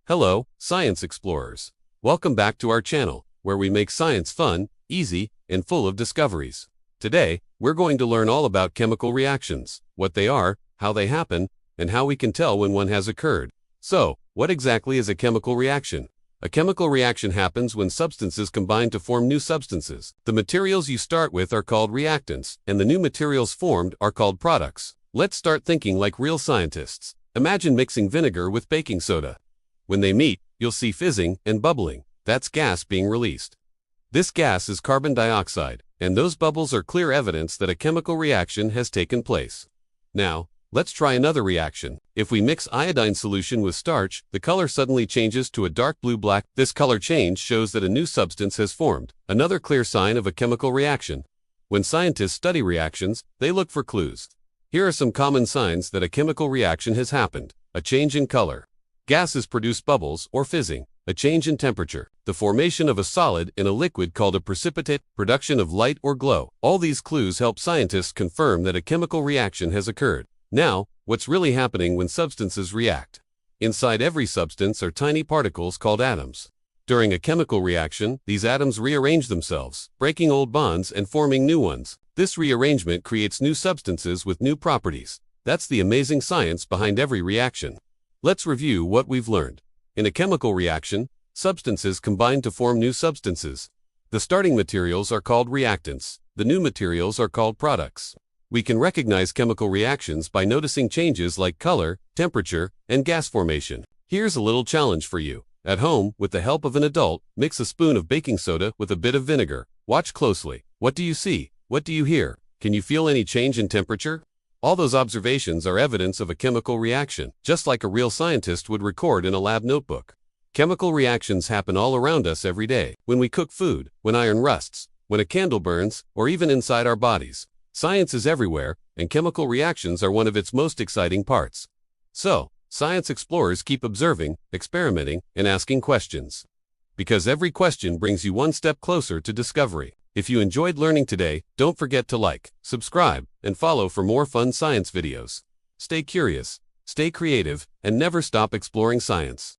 Hello, science explorers. Welcome back to our channel, where we make science fun, easy, and full of discoveries. Today, we're going to learn all about chemical reactions, what they are, how they happen, and how we can tell when one has occurred. So, what exactly is a chemical reaction? A chemical reaction happens when substances combine to form new substances. The materials you start with are called reactants, and the new materials formed are called products. Let's start thinking like real scientists. Imagine mixing vinegar with baking soda. When they meet, you'll see fizzing and bubbling. That's gas being released. This gas is carbon dioxide, and those bubbles are clear evidence that a chemical reaction has taken place. Now, let's try another reaction. If we mix iodine solution with starch, the color suddenly changes to a dark blue-black. This color change shows that a new substance has formed, another clear sign of a chemical reaction. When scientists study reactions, they look for clues. Here are some common signs that a chemical reaction has happened. A change in color. Gases produce bubbles or fizzing. A change in temperature. The formation of a solid in a liquid called a precipitate. Production of light or glow. All these clues help scientists confirm that a chemical reaction has occurred. Now, what's really happening when substances react? Inside every substance are tiny particles called atoms. During a chemical reaction, these atoms rearrange themselves, breaking old bonds and forming new ones. This rearrangement creates new substances with new properties. That's the amazing science behind every reaction. Let's review what we've learned. In a chemical reaction, substances combine to form new substances. The starting materials are called reactants. The new materials are called products. We can recognize chemical reactions by noticing changes like color, temperature, and gas formation. Here's a little challenge for you. At home, with the help of an adult, mix a spoon of baking soda with a bit of vinegar. Watch closely. What do you see? What do you hear? Can you feel any change in temperature? All those observations are evidence of a chemical reaction, just like a real scientist would record in a lab notebook. Chemical reactions happen all around us every day. When we cook food, when iron rusts, when a candle burns, or even inside our bodies. Science is everywhere, and chemical reactions are one of its most exciting parts. So, science explorers keep observing, experimenting, and asking questions. Because every question brings you one step closer to discovery. If you enjoyed learning today, don't forget to like, subscribe, and follow for more fun science videos. Stay curious, stay creative, and never stop exploring science.